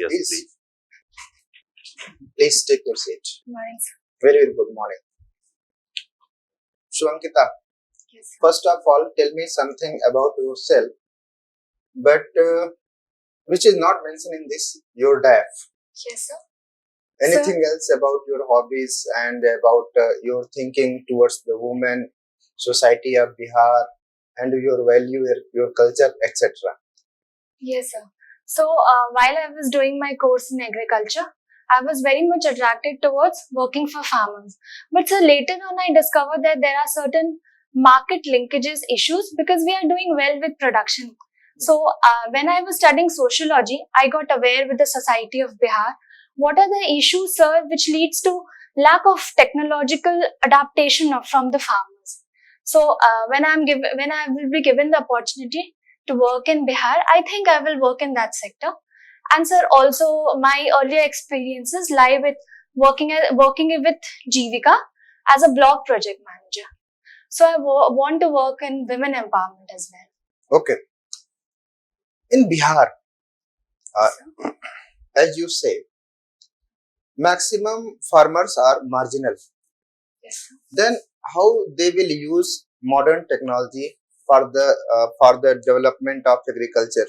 Yes, please. please. Please take your seat. Morning, sir. Very, very good morning. So, Ankita, Yes, sir. first of all, tell me something about yourself, but which is not mentioned in this, your DAF. Yes, sir. Anything else about your hobbies and about your thinking towards the women, society of Bihar, and your value, your culture, etc. Yes, sir. So, while I was doing my course in agriculture, I was very much attracted towards working for farmers. But so later on, I discovered that there are certain market linkages issues because we are doing well with production. So, when I was studying sociology, I got aware with the Society of Bihar. What are the issues, sir, which leads to lack of technological adaptation from the farmers? So, when I will be given the opportunity to work in Bihar, I think I will work in that sector. And sir, also my earlier experiences lie with working with Jivika as a block project manager. So I want to work in women empowerment as well. Okay. In Bihar, as you say, maximum farmers are marginal. Yes, sir. Then how they will use modern technology for the development of agriculture?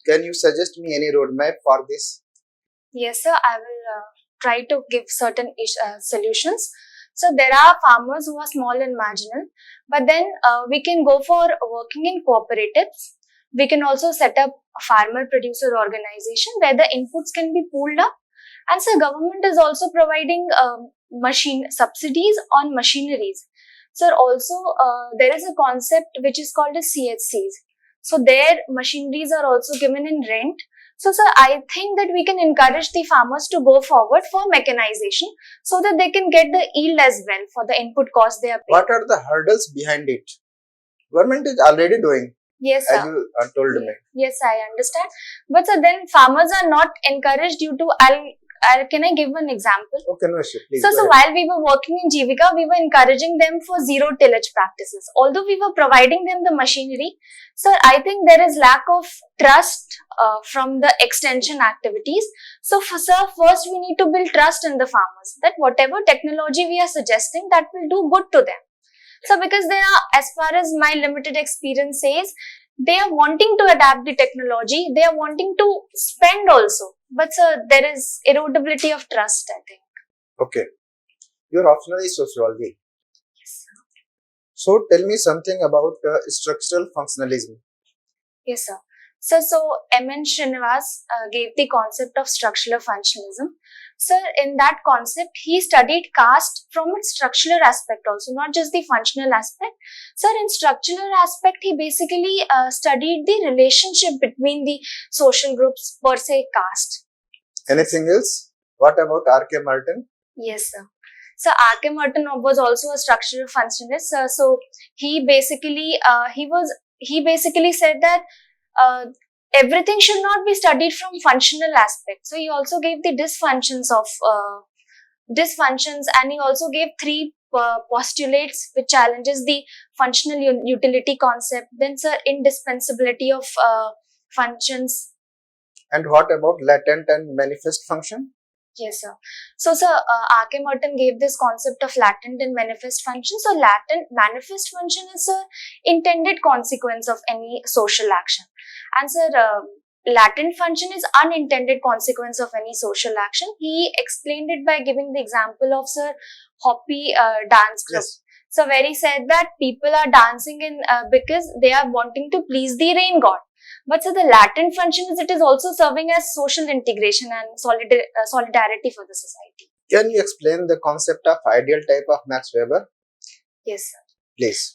Can you suggest me any roadmap for this? Yes, sir. I will try to give certain solutions. So there are farmers who are small and marginal, but then we can go for working in cooperatives. We can also set up a farmer producer organization where the inputs can be pooled up. And so government is also providing machine subsidies on machineries. So also there is a concept which is called as CHCs. So their machineries are also given in rent. So sir, I think that we can encourage the farmers to go forward for mechanization so that they can get the yield as well for the input cost they are paying. What are the hurdles behind it? Government is already doing, Yes, as sir. you told me. Yes, I understand. But sir, then farmers are not encouraged due to, can I give one example? Okay, no issue. Please So go ahead. while we were working in Jivika, we were encouraging them for zero tillage practices. Although we were providing them the machinery, sir, I think there is lack of trust from the extension activities. So sir, first we need to build trust in the farmers that whatever technology we are suggesting, that will do good to them. So because they are, as far as my limited experience says, they are wanting to adapt the technology, they are wanting to spend also. But sir, there is erodibility of trust, I think. Okay. Your optional is sociology. Yes, sir. So tell me something about structural functionalism. Yes, sir. So M.N. Srinivas gave the concept of structural functionalism. Sir, in that concept, he studied caste from its structural aspect also, not just the functional aspect. Sir, in structural aspect, he basically studied the relationship between the social groups per se caste. Anything else? What about R.K. Martin? Yes, sir. So R.K. Martin was also a structural functionalist. So he basically said that everything should not be studied from functional aspects. So he also gave the dysfunctions, and he also gave three postulates which challenges the functional utility concept. Then, sir, indispensability of functions. And what about latent and manifest function? Yes, sir. So, sir, R.K. Merton gave this concept of latent and manifest function. So, latent manifest function is an intended consequence of any social action. And, sir, latent function is unintended consequence of any social action. He explained it by giving the example of, sir, Hopi dance group. Yes. So, where he said that people are dancing in because they are wanting to please the rain god. But so the latent function is it is also serving as social integration and solidarity for the society. Can you explain the concept of ideal type of Max Weber? Yes, sir. Please.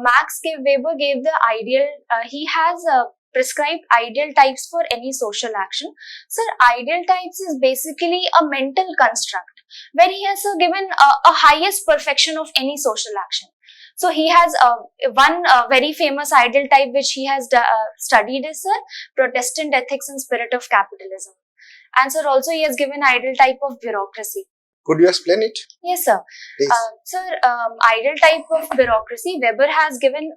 Max Weber gave the ideal, he has prescribed ideal types for any social action. Sir, ideal types is basically a mental construct where he has given a highest perfection of any social action. So he has one very famous ideal type which he has studied is Protestant ethics and spirit of capitalism. And sir, also he has given ideal type of bureaucracy. Could you explain it? Yes, sir. Please. Sir, ideal type of bureaucracy, Weber has given,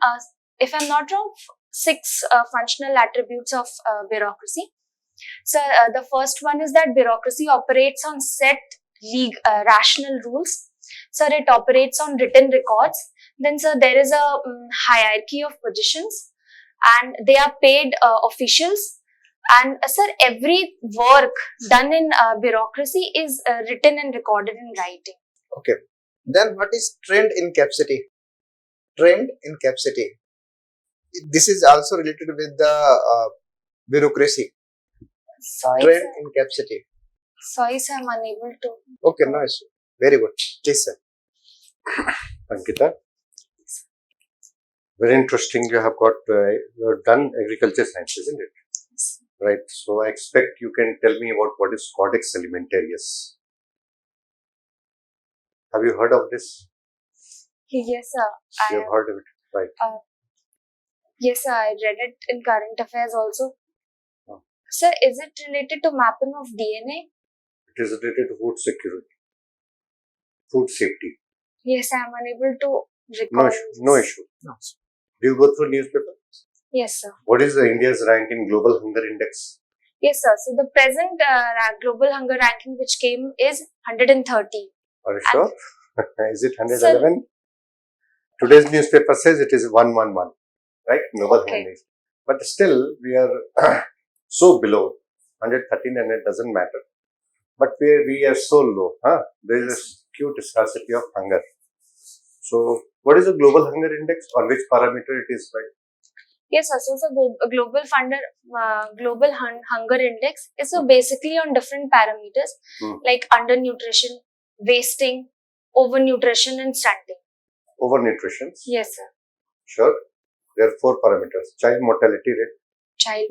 if I'm not wrong, 6 functional attributes of bureaucracy. So the first one is that bureaucracy operates on set rational rules. Sir, it operates on written records. Then, sir, there is a hierarchy of positions, and they are paid officials. And sir, every work done in bureaucracy is written and recorded in writing. Okay. Then what is trend in capacity? Trend in capacity. This is also related with the bureaucracy. Sorry, Trend sir. in capacity. Sorry, sir, I'm unable to. Okay, no issue. Very good. Please, sir. Ankita, very interesting. You have got you've done agriculture science, isn't it? Right. So I expect you can tell me about what is Codex Alimentarius. Have you heard of this? Yes, sir. You have heard of it, right? Yes, sir. I read it in current affairs also. Oh. Sir, is it related to mapping of DNA? It is related to food security, food safety. Yes, I am unable to No recall. issue. No issue. No. Do you go through newspaper? Yes, sir. What is the India's rank in Global Hunger Index? Yes, sir. So the present global hunger ranking which came is 130. Are you sure? Is it 111? Today's newspaper says it is 111, right? Global Okay. Hunger Index. But still, we are so below 113, and it doesn't matter. But we are so low. There is a acute scarcity of hunger. So, what is the Global Hunger Index? On which parameter it is, right? Yes, sir. So global hunger index is basically on different parameters like undernutrition, wasting, overnutrition, and stunting. Overnutrition. Yes, sir. Sure. There are 4 parameters: child mortality rate, Child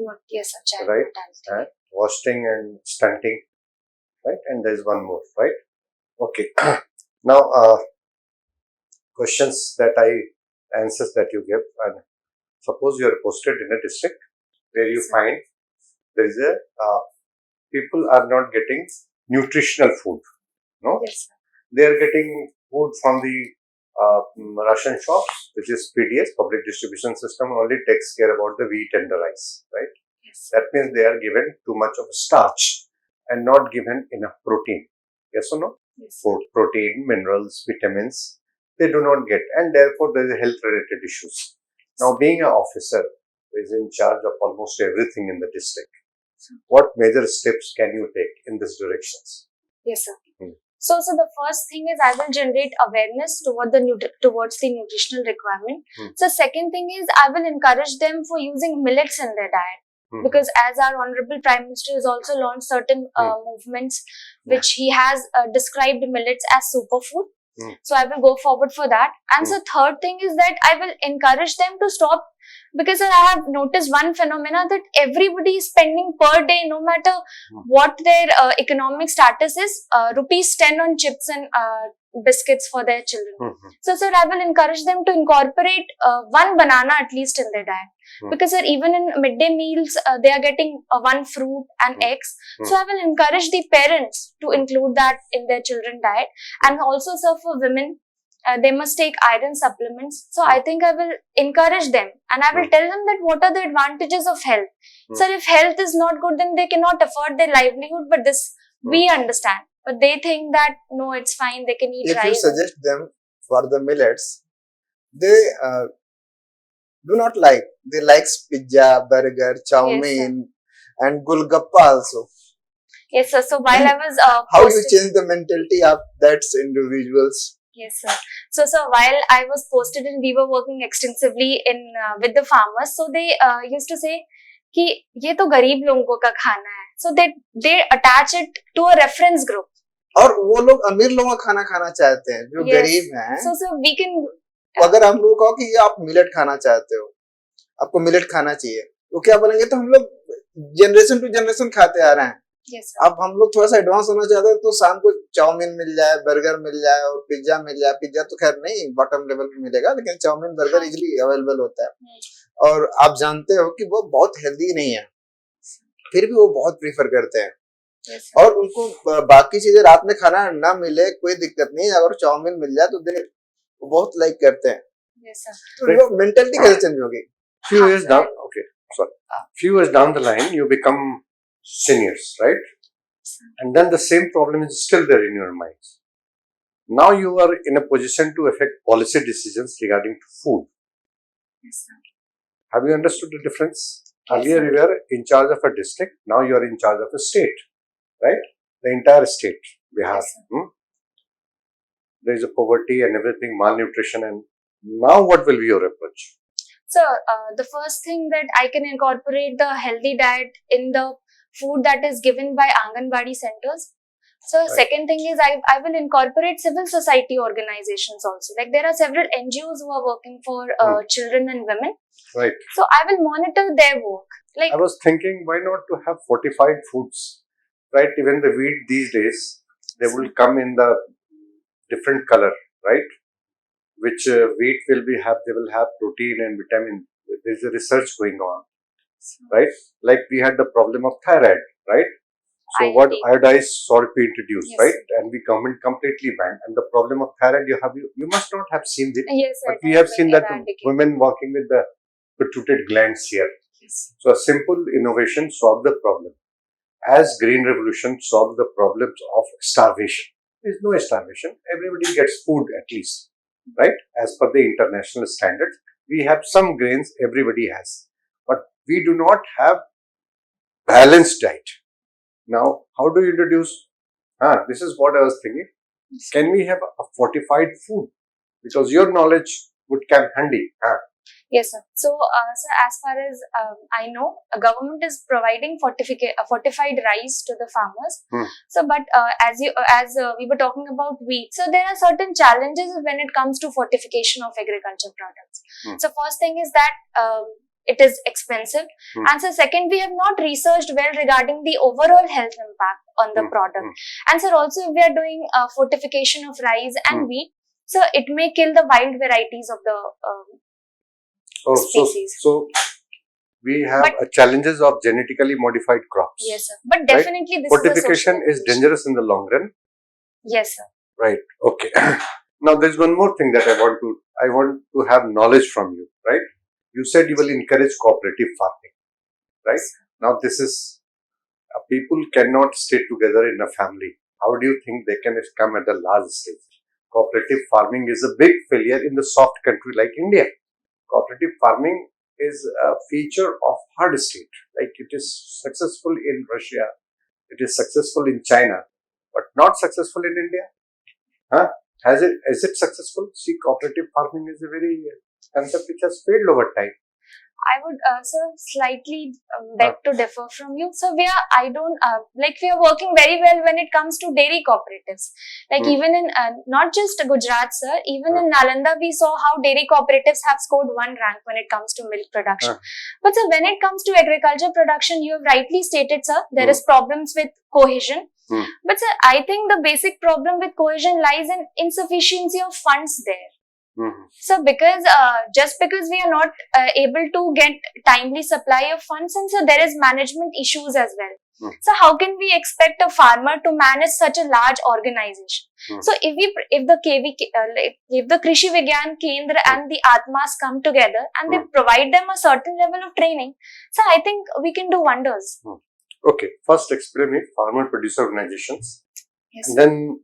right? mortality. Wasting and stunting, right? And there is one more, right? Okay. Now, questions that answers that you give, and suppose you are posted in a district where you find there is a people are not getting nutritional food. No, Yes, sir. they are getting food from the ration shops, which is PDS, public distribution system, only takes care about the wheat and the rice, right? Yes. That means they are given too much of starch and not given enough protein. Yes or no? Yes. Protein, minerals, vitamins, they do not get, and therefore there is a health related issues. Now, being an officer who is in charge of almost everything in the district, what major steps can you take in this directions? Yes, sir. So the first thing is I will generate awareness towards the nutritional requirement. So second thing is I will encourage them for using millets in their diet. Because as our Honorable Prime Minister has also launched certain movements which he has described millets as superfood. So I will go forward for that. And the third thing is that I will encourage them to stop, because I have noticed one phenomena that everybody is spending per day, no matter what their economic status is, rupees 10 on chips and biscuits for their children. So sir, I will encourage them to incorporate one banana at least in their diet. Because sir, even in midday meals, they are getting one fruit and eggs. So I will encourage the parents to include that in their children's diet. And also sir, for women, they must take iron supplements. So I think I will encourage them, and I will tell them that what are the advantages of health. Sir, if health is not good, then they cannot afford their livelihood, but this we understand. But they think that no, it's fine, they can eat rice. If you suggest them for the millets, they do not like. They like pizza, burger, chow mein, and gulgappa also. Yes, sir. So while I was how you change the mentality of that individuals? Yes, sir. So while I was posted and we were working extensively in with the farmers, so they used to say कि ये तो गरीब लोगों का खाना है. So they attach it to a reference group. और वो लोग अमीर लोगों का खाना खाना चाहते हैं जो गरीब हैं. So we can. अगर हम लोग कहो कि आप मिलेट खाना चाहते हो, आपको मिलेट खाना चाहिए, तो क्या बोलेंगे? तो हम लोग जनरेशन टू जनरेशन खाते आ रहे हैं. Yes, अब हम लोग थोड़ा सा एडवांस होना चाहते हैं, तो शाम को चाउमीन मिल जाए, बर्गर मिल जाए और पिज्जा मिल जाए. पिज्जा तो खैर नहीं बॉटम लेवल पे मिलेगा, लेकिन चाउमीन बर्गर इजीली अवेलेबल होता है. और आप जानते हो कि वो बहुत हेल्दी नहीं है, फिर भी वो बहुत प्रीफर करते हैं. और उनको बाकी चीजें रात में खाना ना मिले कोई दिक्कत नहीं, अगर चाउमीन मिल जाए तो वो बहुत लाइक करते हैं. तो मेंटालिटी कैसे चेंज होगी? Few years down, okay, sorry. Few years down the line, you become seniors, right? And then the same problem is still there in your minds. Now you are in a position to affect policy decisions regarding food. Yes, sir. Have you understood the difference? Yes, Earlier sir. you were in charge of a district, now you are in charge of a state, right? The entire state, Bihar. Yes, sir. There is a poverty and everything, malnutrition, and now what will be your approach? So, the first thing that I can incorporate the healthy diet in the food that is given by Anganwadi centers. So, Right. second thing is I will incorporate civil society organizations also. Like there are several NGOs who are working for children and women. Right. So, I will monitor their work. Like I was thinking, why not to have fortified foods, right? Even the wheat these days, they will come in the different color, right? Which wheat will be have, they will have protein and vitamin. There is a research going on, right? Like we had the problem of thyroid, right? So what iodized salt we introduced, Yes. right? And we government completely banned. And the problem of thyroid, you must not have seen it, yes, sir, but we it have has seen been that eradicated. women walking with the protruded glands here. Yes. So a simple innovation solved the problem. As Green Revolution solved the problems of starvation. There is no starvation. Everybody gets food at least, right? As per the international standards, we have some grains everybody has, but we do not have balanced diet. Now, how do you introduce? This is what I was thinking. Can we have a fortified food? Because your knowledge would come handy. Yes, sir. So, as far as I know, a government is providing fortified rice to the farmers. So, but as we were talking about wheat, so there are certain challenges when it comes to fortification of agriculture products. So, first thing is that it is expensive, and so second, we have not researched well regarding the overall health impact on the product. And so, also, if we are doing fortification of rice and wheat, so it may kill the wild varieties of the species. So we have challenges of genetically modified crops. Yes, sir. But definitely this fortification is dangerous in the long run. Yes, sir. Right. Okay. Now there's one more thing that I want to have knowledge from you. Right. You said you will encourage cooperative farming. Right. Yes, now this is people cannot stay together in a family. How do you think they can come at a large stage? Cooperative farming is a big failure in the soft country like India. Cooperative farming is a feature of hard state. Like it is successful in Russia, it is successful in China, but not successful in India. Is it successful? See, cooperative farming is a very concept which has failed over time. I would, sir, slightly beg to differ from you. So we are working very well when it comes to dairy cooperatives. Like even in, not just Gujarat, sir, even in Nalanda, we saw how dairy cooperatives have scored 1 rank when it comes to milk production. But sir, when it comes to agriculture production, you have rightly stated, sir, there is problems with cohesion. But sir, I think the basic problem with cohesion lies in insufficiency of funds there. So because just because we are not able to get timely supply of funds, and so there is management issues as well. So how can we expect a farmer to manage such a large organization? So if the Krishi Vigyan Kendra and the Atmas come together and they provide them a certain level of training, so I think we can do wonders. Okay, first explain it, farmer producer organizations, yes, and then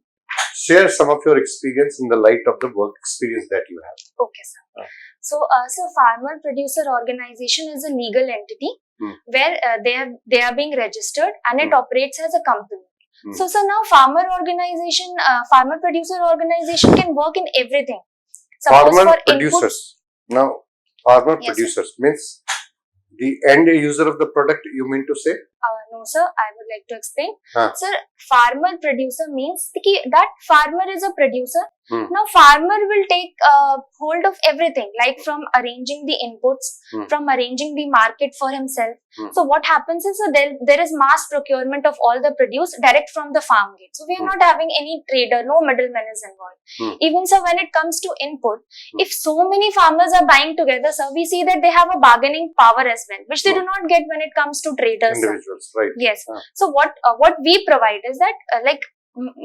share some of your experience in the light of the work experience that you have. Okay, sir. So farmer producer organization is a legal entity where they are being registered and it operates as a company. So now farmer producer organization can work in everything. Suppose farmer producers. Now farmer producers means the end user of the product, you mean to say? No, sir. I would like to explain. Sir, farmer producer means that farmer is a producer. Now, farmer will take hold of everything, like from arranging the inputs, from arranging the market for himself. So, what happens is there is mass procurement of all the produce direct from the farm gate. So, we are not having any trader, no middleman is involved. Even so, when it comes to input, if so many farmers are buying together, sir, we see that they have a bargaining power as well, which they do not get when it comes to traders. Individuals, right? Yes. So what we provide is that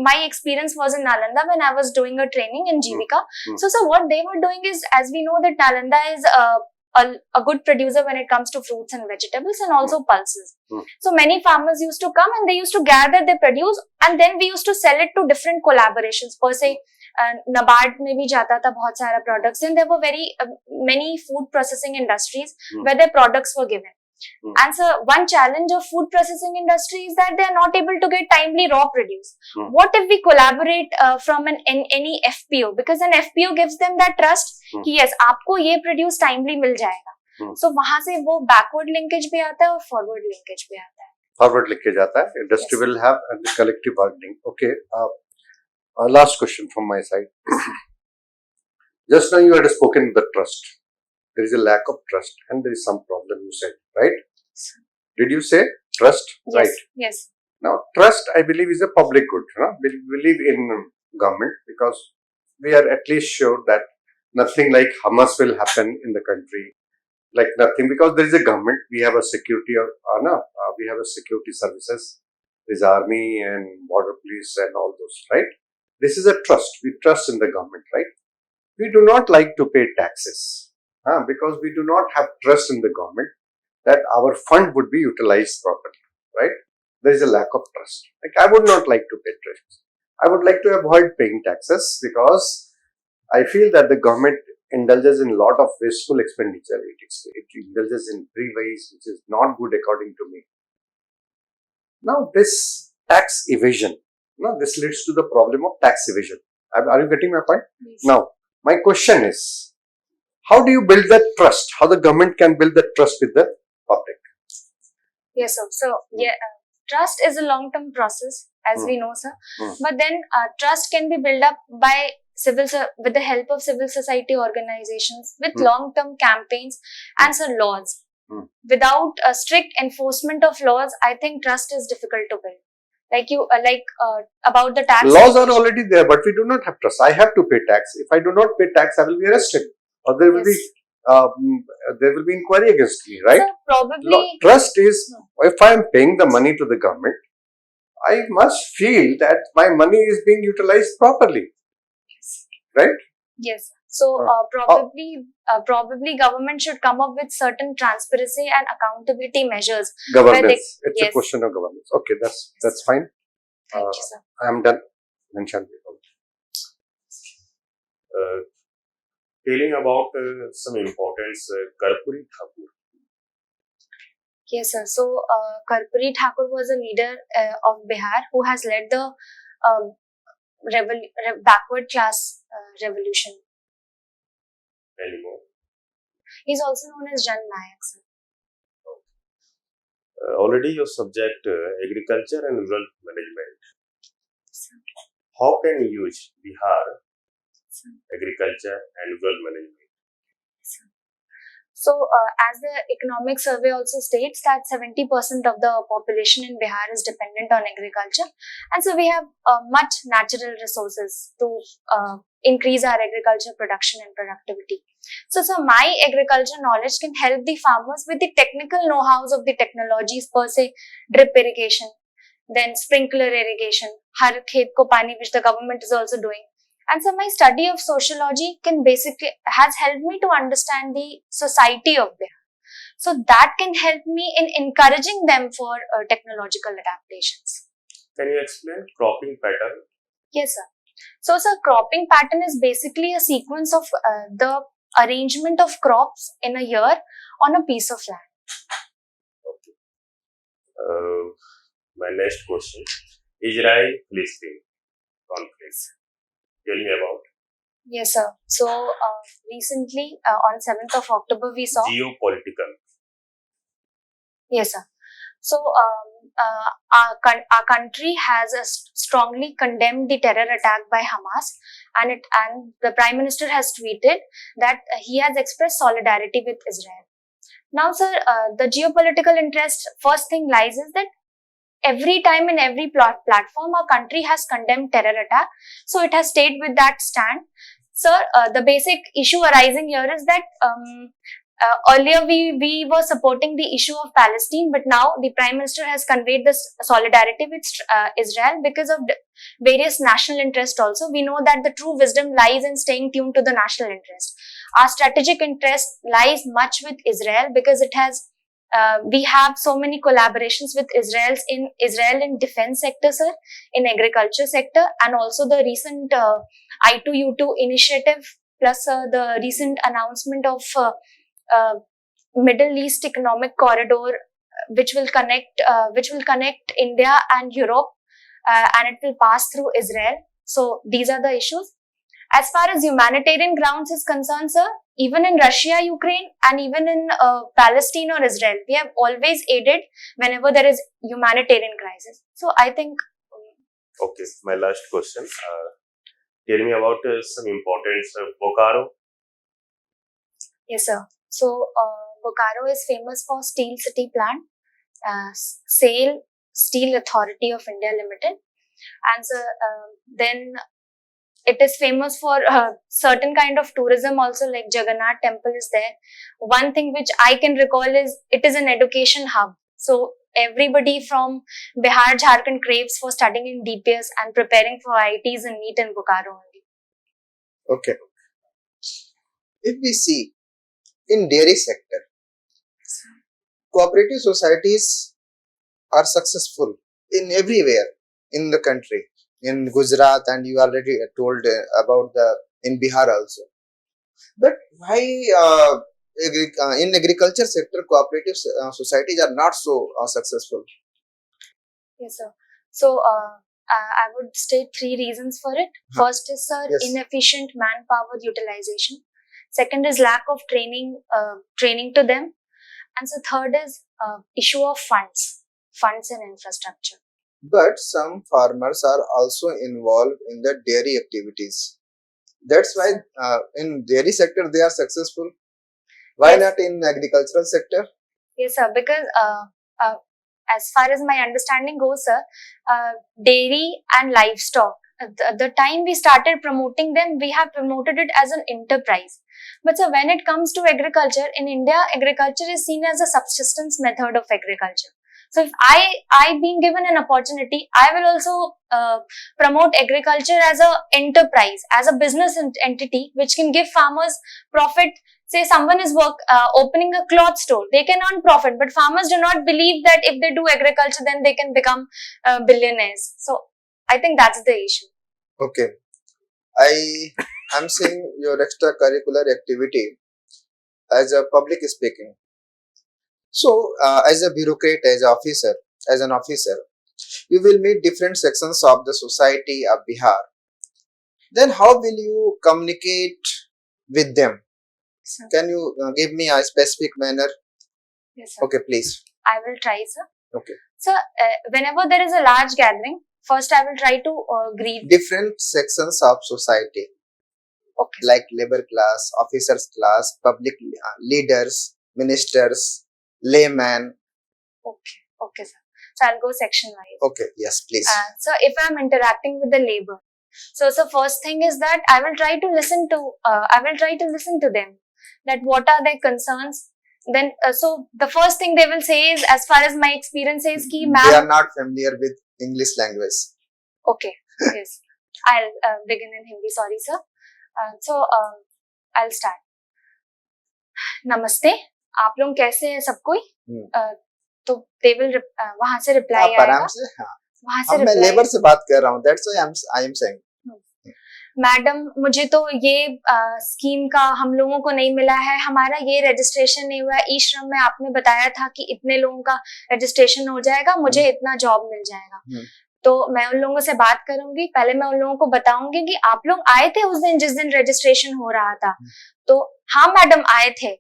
my experience was in Nalanda when I was doing a training in Jivika. So what they were doing is, as we know that Nalanda is a good producer when it comes to fruits and vegetables and also pulses. Hmm. So many farmers used to come and they used to gather their produce and then we used to sell it to different collaborations. Per se, Nabad mein bhi jata tha bahut sara products, and there were very many food processing industries where their products were given. And so one challenge of food processing industry is that they are not able to get timely raw produce. What if we collaborate from any FPO? Because an FPO gives them that trust कि yes, आपको ये produce timely मिल जाएगा. So वहाँ से वो backward linkage भी आता है और forward linkage भी आता है. Forward linkage आता है. Industry will have the collective bargaining. Okay. Last question from my side. Just now you had spoken the trust. There is a lack of trust and there is some problem, you said, right? Did you say trust? Yes. Right. Yes. Now, trust, I believe, is a public good. We believe in government because we are at least sure that nothing like Hamas will happen in the country. Like nothing, because there is a government. We have a security we have a security services. There's army and border police and all those, right? This is a trust. We trust in the government, right? We do not like to pay taxes because we do not have trust in the government that our fund would be utilized properly, right? There is a lack of trust. Like I would not like to pay taxes. I would like to avoid paying taxes because I feel that the government indulges in a lot of wasteful expenditure. It indulges in three ways, which is not good according to me. Now, this tax evasion, this leads to the problem of tax evasion. Are you getting my point? Yes. Now, my question is, how do you build that trust? How the government can build that trust with the public? Yes, sir. So, trust is a long-term process, as we know, sir. But then, trust can be built up by with the help of civil society organizations, with long-term campaigns and some laws. Without a strict enforcement of laws, I think trust is difficult to build. About the tax. Laws are already there, but we do not have trust. I have to pay tax. If I do not pay tax, I will be arrested, or there will be inquiry against me, right? So probably trust is if I am paying the money to the government, I must feel that my money is being utilized properly, right? Yes. So probably government should come up with certain transparency and accountability measures. Governance. It's a question of governance. Okay, that's fine. Thank you, sir. I am done. Mention. Telling about some importance, Karpuri Thakur. Yes, sir. So Karpuri Thakur was a leader of Bihar who has led the backward class revolution. Anymore. He's also known as Jan Nayak, sir. Already your subject agriculture and rural management. How can you use Bihar agriculture and rural management? So, as the economic survey also states that 70% of the population in Bihar is dependent on agriculture, and so we have much natural resources to increase our agriculture production and productivity. So my agriculture knowledge can help the farmers with the technical know-hows of the technologies per se, drip irrigation, then sprinkler irrigation, har khet ko pani, which the government is also doing. And so my study of sociology has helped me to understand the society of Bihar. So that can help me in encouraging them for technological adaptations. Can you explain cropping pattern? Yes, sir. So, sir, cropping pattern is basically a sequence of the arrangement of crops in a year on a piece of land. Okay. My next question: Israel-Palestine conflict. Tell me about. Yes, sir. So, recently on 7th of October, we saw geopolitical. Yes, sir. So, our country has strongly condemned the terror attack by Hamas, and the Prime Minister has tweeted that he has expressed solidarity with Israel. Now, sir, the geopolitical interest, first thing lies is that every time in every platform, our country has condemned terror attack. So, it has stayed with that stand. Sir, the basic issue arising here is that earlier we were supporting the issue of Palestine, but now the Prime Minister has conveyed this solidarity with Israel because of various national interests also. We know that the true wisdom lies in staying tuned to the national interest. Our strategic interest lies much with Israel because it has we have so many collaborations with Israel in defense sector, sir, in agriculture sector, and also the recent I2U2 initiative, plus the recent announcement of Middle East Economic Corridor, which will connect India and Europe, and it will pass through Israel. So these are the issues. As far as humanitarian grounds is concerned, sir, even in Russia, Ukraine, and even in Palestine or Israel, we have always aided whenever there is humanitarian crisis. So I think. Okay, my last question. Tell me about some importance of Bokaro. Yes, sir. So Bokaro is famous for Steel City plant, SAIL, Steel Authority of India Limited, and so then it is famous for certain kind of tourism also, like Jagannath temple is there. One thing which I can recall is it is an education hub. So everybody from Bihar, Jharkhand craves for studying in DPS and preparing for IITs and NEET in Bokaro only. Okay. If we see in dairy sector, cooperative societies are successful in everywhere in the country. In Gujarat, and you already told about in Bihar also. But why in agriculture sector cooperative societies are not so successful? Yes, sir. So I would state 3 reasons for it. First is, sir, Yes. inefficient manpower utilization. Second is lack of training to them, and so third is issue of funds and infrastructure. But some farmers are also involved in the dairy activities. That's why in dairy sector they are successful. Why Yes. not in agricultural sector? Yes, sir. Because as far as my understanding goes, sir, dairy and livestock, the time we started promoting them, we have promoted it as an enterprise. But sir, when it comes to agriculture, in India, agriculture is seen as a subsistence method of agriculture. So if I being given an opportunity, I will also promote agriculture as a enterprise, as a business entity, which can give farmers profit. Say someone is opening a cloth store, they can earn profit, but farmers do not believe that if they do agriculture, then they can become billionaires. So I think that's the issue. Okay. I'm seeing your extracurricular activity as a public speaking. So, as a bureaucrat, as an officer, you will meet different sections of the society of Bihar. Then, how will you communicate with them? Sir. Can you give me a specific manner? Yes, sir. Okay, please. I will try, sir. Okay. So, whenever there is a large gathering, first I will try to greet. Different sections of society, Okay. like labor class, officers class, public leaders, ministers, layman. Okay, sir. So I'll go section wise. Okay, yes, please. So if I'm interacting with the labor, so first thing is that I will try to listen to them, that what are their concerns. Then so the first thing they will say is, as far as my experience is, ki They ma'am. are not familiar with English language. Okay, yes. I'll begin in Hindi. Sorry, sir. So I'll start. नमस्ते, आप लोग कैसे हैं सब कोई? तो they will वहां से रिप्लाई आप आराम आएगा. से, हाँ. वहां से अब मैं reply- लेबर से बात कर रहा हूँ. That's why I am saying. Madam, मुझे तो ये स्कीम का हम लोगों को नहीं मिला है, हमारा ये रजिस्ट्रेशन नहीं हुआ है. ई श्रम में आपने बताया था कि इतने लोगों का रजिस्ट्रेशन हो जाएगा, मुझे इतना जॉब मिल जाएगा. तो मैं उन लोगों से बात करूंगी. पहले मैं उन लोगों को बताऊंगी कि आप लोग आए थे उस दिन जिस दिन रजिस्ट्रेशन हो रहा था. तो हाँ मैडम आए थे.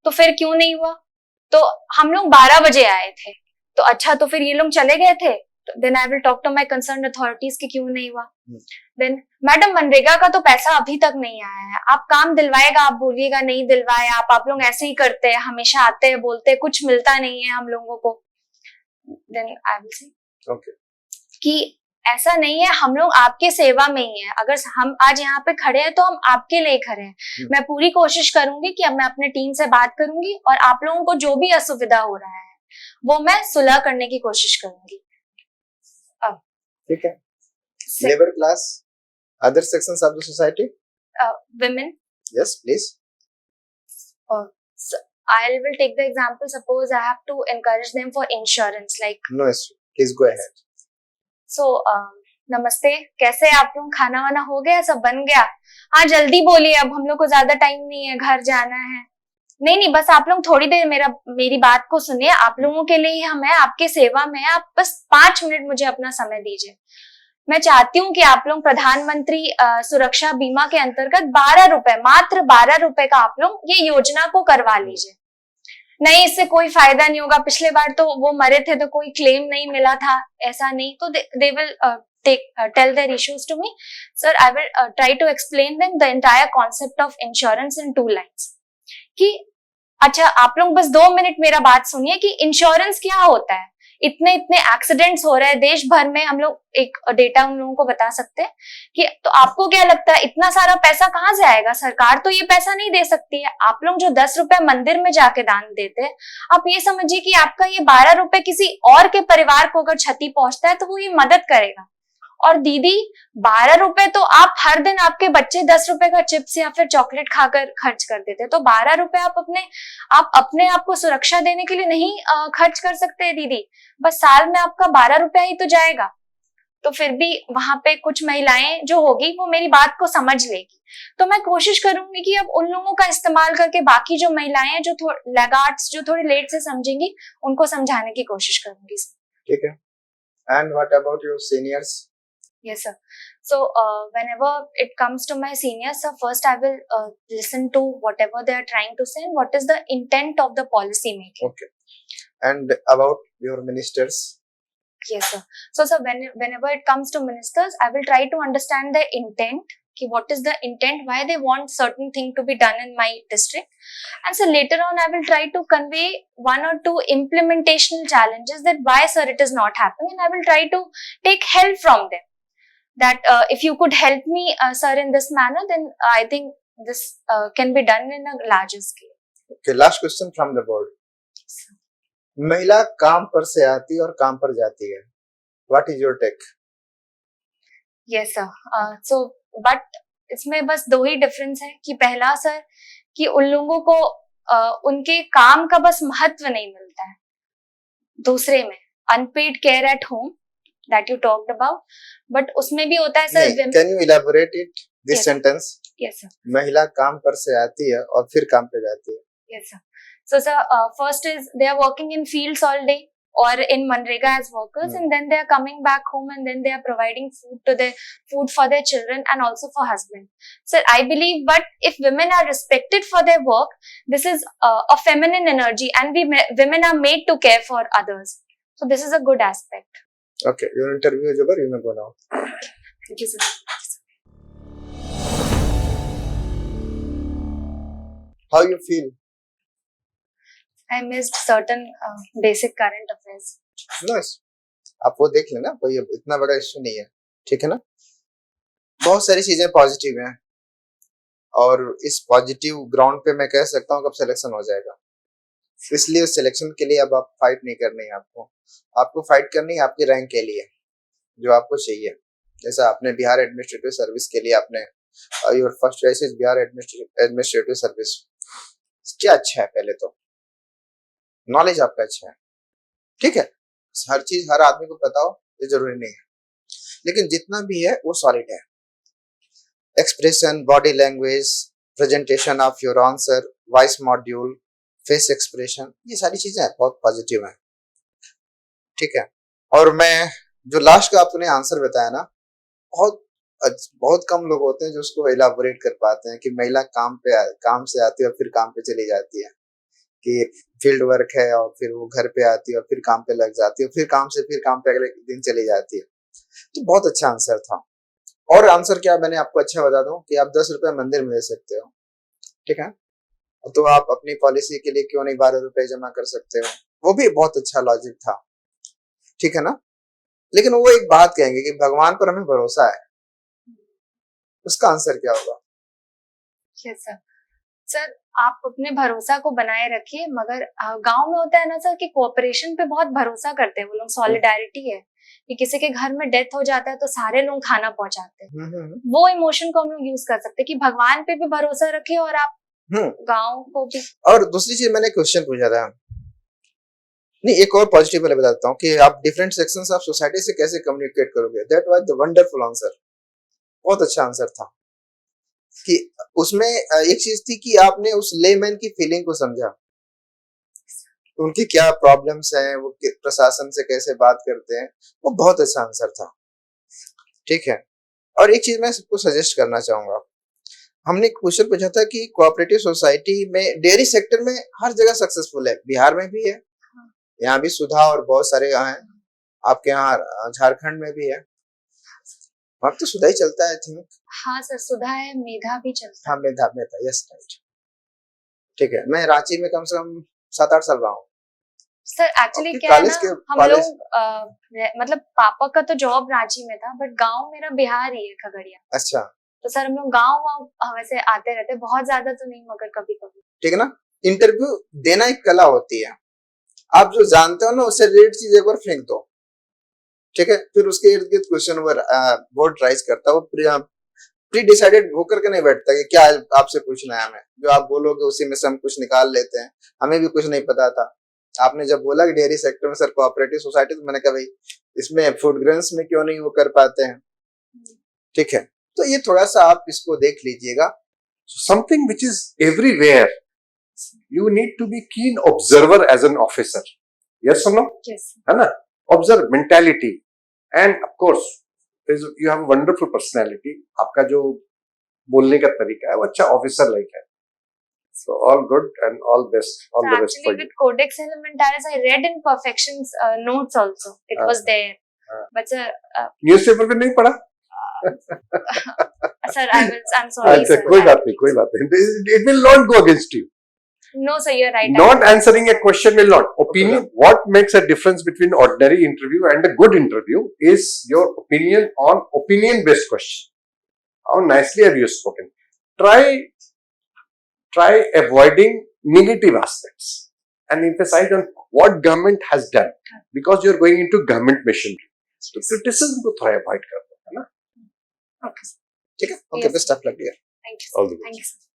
तो फिर क्यों नहीं हुआ? तो हम लोग 12 बजे आए थे. तो अच्छा, तो फिर ये लोग चले गए थे. Then I will talk to my concern authorities कि क्यों नहीं हुआ. देन मैडम, मनरेगा का तो पैसा अभी तक नहीं आया है, आप काम दिलवाएगा, आप बोलिएगा नहीं दिलवाए, आप लोग ऐसे ही करते हैं, हमेशा आते हैं बोलते हैं, कुछ मिलता नहीं है हम लोगों को. Then I will say Okay. कि ऐसा नहीं है, हम लोग आपके सेवा में ही है. अगर हम आज यहाँ पे खड़े हैं तो हम आपके लिए खड़े हैं. मैं पूरी कोशिश करूंगी कि अब मैं अपने टीम से बात करूंगी और आप लोगों को जो भी असुविधा हो रहा है वो मैं सुलह करने की कोशिश करूंगी. ठीक है. Labor class, other sections of the society. Women. Yes, please. So I will take the example. Suppose I have to encourage them for insurance, like No issue. Please go ahead. so. नमस्ते, कैसे हैं आप लोग? खाना वाना हो गया? सब बन गया? हाँ जल्दी बोलिए, अब हम लोग को ज्यादा टाइम नहीं है, घर जाना है। नहीं नहीं, बस आप लोग थोड़ी देर मेरी बात को सुनिए, आप लोगों के लिए ही हम हैं, आपके सेवा में है, आप बस 5 मिनट मुझे अपना समय दीजिए। मैं चाहती हूँ कि आप लोग प्रधानमंत्री सुरक्षा बीमा के अंतर्गत 12 रुपए, मात्र 12 रुपए का आप लोग ये योजना को करवा लीजिए। नहीं, इससे कोई फायदा नहीं होगा, पिछले बार तो वो मरे थे तो कोई क्लेम नहीं मिला था, ऐसा नहीं। तो they will tell their issues to me. Sir, I will try to explain them the entire concept of insurance in 2 lines. कि अच्छा, आप लोग बस 2 मिनट मेरा बात सुनिए कि इंश्योरेंस क्या होता है। इतने इतने एक्सीडेंट्स हो रहे हैं देश भर में, हम लोग एक डेटा उन लोगों को बता सकते हैं कि तो आपको क्या लगता है इतना सारा पैसा कहाँ से आएगा? सरकार तो ये पैसा नहीं दे सकती है। आप लोग जो 10 रुपए मंदिर में जाके दान देते हैं, आप ये समझिए कि आपका ये 12 रुपए किसी और के परिवार को अगर क्षति पहुंचता है तो वो ये मदद करेगा। और दीदी 12 रुपए तो आप हर दिन आपके बच्चे 10 रुपए का चिप्स या फिर चॉकलेट खाकर खर्च कर देते, तो 12 रुपए आप अपने आप को सुरक्षा देने के लिए नहीं खर्च कर सकते दीदी? बस साल में आपका 12 रुपया ही तो जाएगा। तो फिर भी वहां पे कुछ महिलाएं जो होगी वो मेरी बात को समझ लेगी। तो मैं कोशिश करूंगी कि अब उन लोगों का इस्तेमाल करके बाकी जो महिलाएं हैं जो लैगार्ड्स जो थोड़ी लेट से समझेंगी, उनको समझाने की कोशिश करूंगी। ठीक है। And what about your seniors? Yes, sir. So, whenever it comes to my seniors, sir, first I will listen to whatever they are trying to say and what is the intent of the policy making. Okay. And about your ministers? Yes, sir. So, sir, whenever it comes to ministers, I will try to understand their intent. Ki what is the intent? Why they want certain thing to be done in my district? And so later on, I will try to convey 1 or 2 implementational challenges that why, sir, it is not happening, and I will try to take help from them. That if you could help me, sir, in this manner, then I think this can be done in a larger scale. Okay, last question from the board. महिला काम पर से आती और काम पर जाती है. What is your take? Yes, sir. So, but इसमें बस 2 ही डिफरेंस है कि पहला, सर, कि उन लोगों को उनके काम का बस महत्व नहीं मिलता है। दूसरे में unpaid care at home that you talked about, but उसमें भी होता है sir. Can you elaborate it? This yes, sentence? Yes, sir. महिला काम पर से आती है और फिर काम पे जाती है. Yes, sir. So, sir, first is they are working in fields all day or in Manrega as workers, and then they are coming back home and then they are providing food for their children and also for husband. Sir, I believe, but if women are respected for their work, this is a feminine energy, and women are made to care for others. So, this is a good aspect. Okay, your interview is over. You may go now. Thank you, sir. How you feel? I missed certain basic current affairs. Nice. आप वो देख लेना, कोई इतना बड़ा issue नहीं है, ठीक है ना? बहुत सारी चीजें पॉजिटिव हैं और इस पॉजिटिव ग्राउंड पे मैं कह सकता हूँ कब सिलेक्शन हो जाएगा। इसलिए सिलेक्शन के लिए अब आप फाइट नहीं करनी है, आपको फाइट करनी है आपकी रैंक के लिए जो आपको चाहिए। जैसा आपने बिहार एडमिनिस्ट्रेटिव सर्विस के लिए आपने your first choice is Bihar administrative service. क्या अच्छा है, पहले तो नॉलेज आपका अच्छा है, ठीक है। हर चीज हर आदमी को पता हो ये जरूरी नहीं है, लेकिन जितना भी है वो सॉलिड है। Expression, body language, presentation of your answer, voice module, face expression, ये सारी चीजें बहुत पॉजिटिव हैं, ठीक है। और मैं जो लास्ट का आपने आंसर बताया ना, बहुत कम लोग होते हैं जो उसको इलाबोरेट कर पाते हैं कि महिला काम से आती है और फिर काम पे चली जाती है, कि फील्ड वर्क है और फिर वो घर पे आती है और फिर काम पे लग जाती है, फिर काम पे अगले दिन चली जाती है। तो बहुत अच्छा आंसर था। और आंसर क्या, मैंने आपको अच्छा बता दूं कि आप 10 रुपए मंदिर में दे सकते हो, ठीक है। तो आप अपनी पॉलिसी के लिए क्यों नहीं 12 रुपए जमा कर सकते हो, वो भी बहुत अच्छा लॉजिक था, ठीक है ना। लेकिन वो एक बात कहेंगे कि भगवान पर हमें भरोसा है, उसका आंसर क्या होगा? Yes sir. सर, आप अपने भरोसा को बनाए रखिए, मगर गांव में होता है ना सर कि कोऑपरेशन पे बहुत भरोसा करते हैं वो लोग, सॉलिडारिटी है कि किसी के घर में डेथ हो जाता है तो सारे लोग खाना पहुंचाते हैं। वो इमोशन को हम लोग यूज कर सकते हैं कि भगवान पे भी भरोसा रखिए और आप गांव को भी। और दूसरी चीज मैंने क्वेश्चन पूछा था, नहीं एक और पॉजिटिव वाले बताता हूँ कि आप डिफरेंट सेक्शंस ऑफ सोसाइटी से कैसे कम्युनिकेट करोगे। That was the wonderful answer, बहुत अच्छा आंसर था। कि उसमें एक चीज थी कि आपने उस लेमैन की फीलिंग को समझा, उनकी क्या प्रॉब्लम्स हैं, वो प्रशासन से कैसे बात करते हैं, वो बहुत अच्छा आंसर था। ठीक है, और एक चीज मैं सबको सजेस्ट करना चाहूंगा, हमने क्वेश्चन पूछा था कि कोऑपरेटिव सोसाइटी में डेयरी सेक्टर में हर जगह सक्सेसफुल है, बिहार में भी है, यहाँ भी सुधा और बहुत सारे यहाँ है, आपके यहाँ झारखंड में भी है, वहाँ तो सुधा ही चलता है आई थिंक। हाँ सर, सुधा है, मेधा भी चलता है। हाँ मेधा, यस राइट। ठीक है, मैं रांची में कम से कम 7-8 साल रहा हूँ सर। एक्चुअली क्या है ना, हम कॉलेज लोग मतलब पापा का तो जॉब रांची में था, बट गांव मेरा बिहार ही है, खगड़िया। अच्छा, तो सर हम लोग गांव वैसे आते रहते, बहुत ज्यादा तो नहीं मगर कभी कभी। ठीक है ना। इंटरव्यू देना एक कला होती है, आप जो जानते हो ना उससे रिलेटेड चीज एक बार फेंक दो, ठीक है, फिर उसके इर्द गिर्द क्वेश्चन बोर्ड राइज करता है, वो प्री डिसाइडेड होकर के नहीं बैठता कि क्या आपसे पूछना है हमें, जो आप बोलोगे उसी में से हम कुछ निकाल लेते हैं। हमें भी कुछ नहीं पता था, आपने जब बोला कि डेयरी सेक्टर में सर कोऑपरेटिव सोसाइटी, तो मैंने कहा भाई इसमें फूड ग्रेन्स में क्यों नहीं वो कर पाते हैं। ठीक है, तो ये थोड़ा सा आप इसको देख लीजिएगा। Something which is everywhere, you need to be keen observer as an officer. Yes or no? Yes. है ना? Observe mentality, and of course you have a wonderful personality. आपका जो बोलने का तरीका है वो अच्छा ऑफिसर लाइक है। So all good and all best, all So the best for actually you. with Codex Elementaris, I read in Perfections notes also. It was there. But sir, newspaper पे नहीं पढ़ा? sir, I'm sorry, अच्छा, sir. कोई बात नहीं। It will not go against you. No, sir, you're right. Not answering a question will not. Opinion. What makes a difference between ordinary interview and a good interview is your opinion on opinion-based question. How nicely have you spoken? Try avoiding negative aspects and emphasize on what government has done, because you're going into government machinery. So criticism को थोड़ा avoid कर दो, है ना? Okay. ठीक है, okay, best of luck dear. Thank you. All the best. Thank you, sir.